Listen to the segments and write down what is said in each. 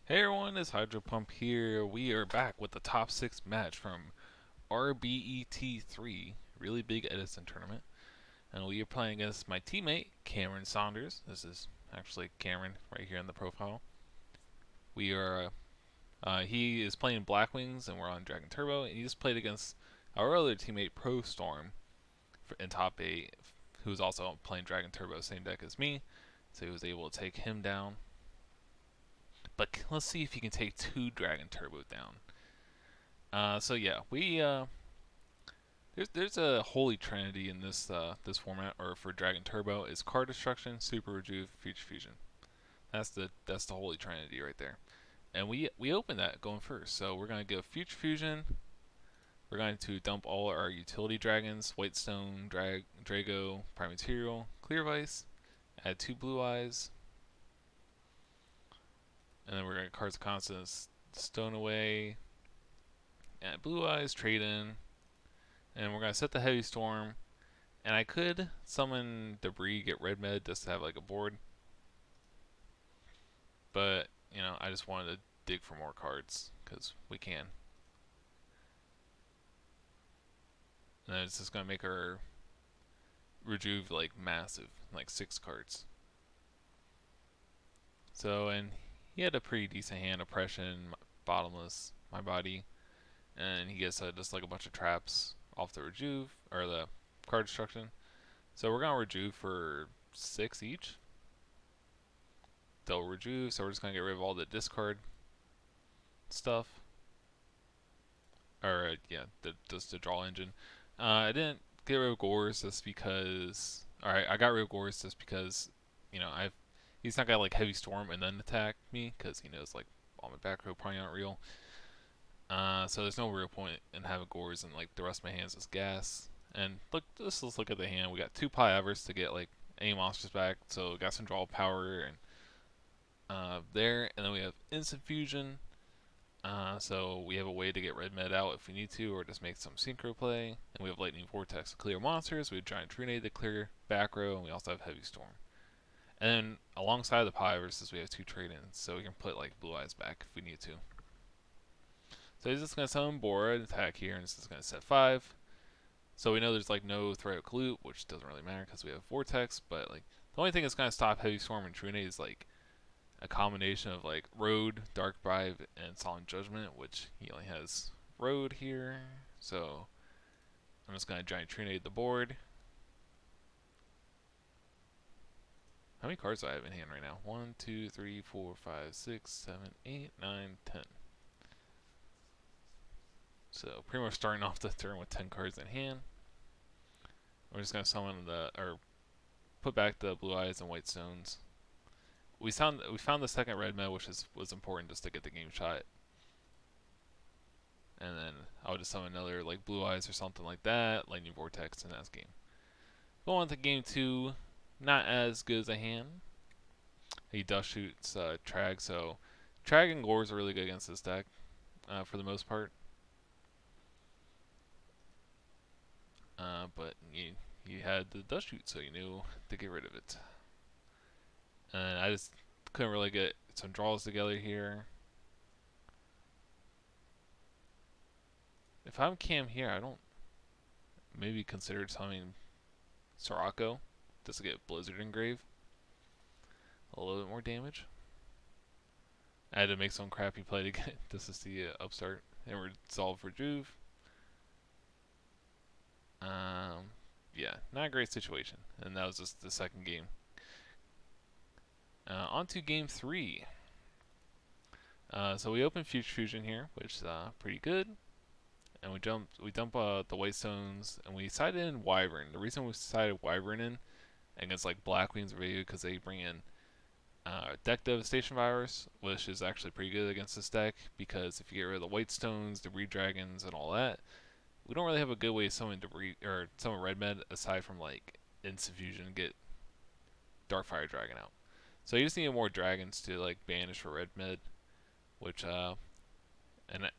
Hey everyone, it's Hydro Pump here. We are back with the top 6 match from R.B.E.T 3, really big Edison tournament. And we are playing against my teammate, Cameron Saunders. This is actually Cameron right here in the profile. He is playing Blackwings and we're on Dragon Turbo. And he just played against our other teammate, Pro Storm, in top 8, who's also playing Dragon Turbo, same deck as me. So he was able to take him down. But let's see if he can take 2 Dragon Turbos down. So yeah, there's a holy trinity in this format, or for Dragon Turbo, is card destruction, super rejuve, future fusion. That's the holy trinity right there. And we open that going first. So we're gonna go future fusion. We're going to dump all our utility dragons: Whitestone, Drago, Prime Material, Clear Vice. Add 2 Blue Eyes, and then we're gonna cards of constants, Stone Away, add Blue Eyes, trade in, and we're gonna set the Heavy Storm. And I could summon Debris, get red med just to have like a board, but I just wanted to dig for more cards because we can. And then it's just gonna make our Rejuve like massive, like 6 cards. So, and he had a pretty decent hand: Oppression, Bottomless, My Body, and he gets just like a bunch of traps off the Rejuve or the card destruction. So we're gonna Rejuve for 6 each. They'll Rejuve, so we're just gonna get rid of all the discard stuff. Or just the draw engine. I didn't get rid of Gores just because. Alright, I got rid of Gores just because, he's not gonna like Heavy Storm and then attack me because he knows like all my back row probably aren't real. So there's no real point in having Gores, and like the rest of my hands is gas. And let's look at the hand. We got 2 Pie Avers to get like any monsters back, so we got some draw power and there, and then we have Instant Fusion. So we have a way to get red med out if we need to, or just make some synchro play. And we have Lightning Vortex to clear monsters. We have Giant Trinade to clear back row, and we also have Heavy Storm. And then alongside the Pie versus we have 2 trade-ins, so we can put like Blue Eyes back if we need to. So he's just gonna summon Bora and attack here, and it's just gonna set 5. So we know there's like no threat of Kalute, which doesn't really matter because we have Vortex. But like the only thing that's gonna stop Heavy Storm and Trinade is like a combination of like Road, Dark Bribe, and Solemn Judgment, which he only has Road here. So I'm just gonna Giant Trinade the board. How many cards do I have in hand right now? 1, 2, 3, 4, 5, 6, 7, 8, 9, 10. So pretty much starting off the turn with 10 cards in hand. We're just gonna summon or put back the Blue Eyes and White Stones. We found the second red med, which was important just to get the game shot. And then I would just summon another like Blue Eyes or something like that, Lightning Vortex, and that's game. Go on to game 2. Not as good as a hand. He dust shoots Trag, so Trag and Gores are really good against this deck for the most part. But you had the dust shoot, so you knew to get rid of it. And I just couldn't really get some draws together here. If I'm Cam here, I don't maybe consider summoning Sorako just to get Blizzard Engrave. A little bit more damage. I had to make some crappy play to get this is the upstart and resolve for Juve. Yeah, not a great situation. And that was just the second game. On to game 3. So we open Future Fusion here, which is pretty good. And we dump the White Stones, and we sided in Wyvern. The reason we sided Wyvern in against like Blackwings or because they bring in Deck Devastation Virus, which is actually pretty good against this deck, because if you get rid of the White Stones, Debris Dragons, and all that, we don't really have a good way of summoning Debris or summon Red Med aside from like Instant Fusion and get Darkfire Dragon out. So you just need more dragons to like banish for Red Med, which and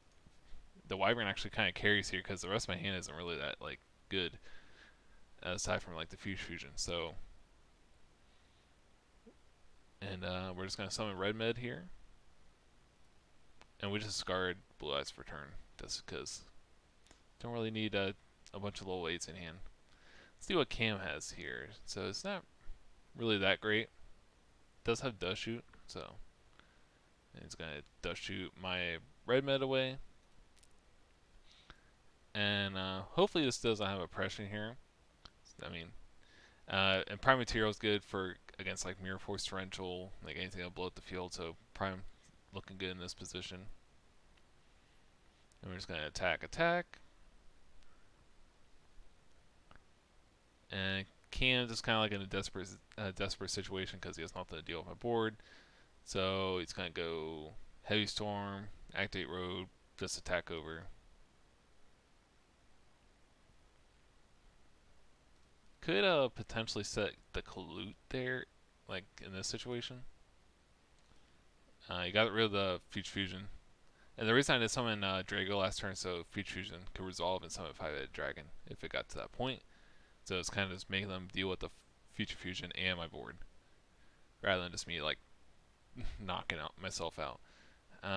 the Wyvern actually kind of carries here because the rest of my hand isn't really that like good aside from like the Future Fusion. So, and we're just gonna summon Red Med here. And we just discard Blue Eyes for turn, just because don't really need a bunch of little eights in hand. Let's see what Cam has here. So it's not really that great. It does have Dust Shoot, so he's gonna Dust Shoot my red meta away. And hopefully this doesn't have oppression here. I mean, and Prime Material is good for against like Mirror Force Torrential, like anything that'll blow up the field. So Prime looking good in this position. And we're just gonna attack. And Cam just kind of like in a desperate situation because he has nothing to deal with my board. So he's gonna go Heavy Storm, activate Road, just attack over. Could potentially set the Colute there, like in this situation. You got rid of the Future Fusion. And the reason I did summon Drago last turn so Future Fusion could resolve and summon 5-headed dragon if it got to that point. So it's kind of just making them deal with the Future Fusion and my board, rather than just me like knocking out myself out.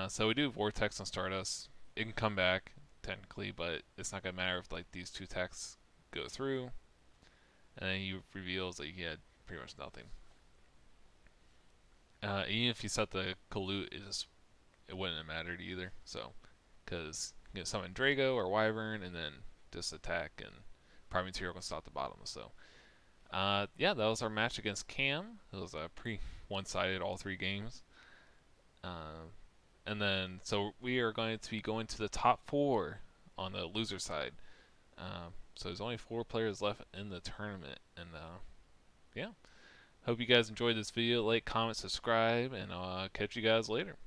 So we do Vortex on Stardust. It can come back technically, but it's not gonna matter if like these two attacks go through. And then he reveals that he had pretty much nothing. Even if you set the Colute, it wouldn't have mattered either. So, because you know, summon Drago or Wyvern and then just attack, and Prime Material can stop the bottom. So, yeah, that was our match against Cam. It was a pretty one-sided all three games. And then, so we are going to be going to the top 4 on the loser side. So there's only 4 players left in the tournament, and yeah. Hope you guys enjoyed this video. Like, comment, subscribe, and I'll catch you guys later.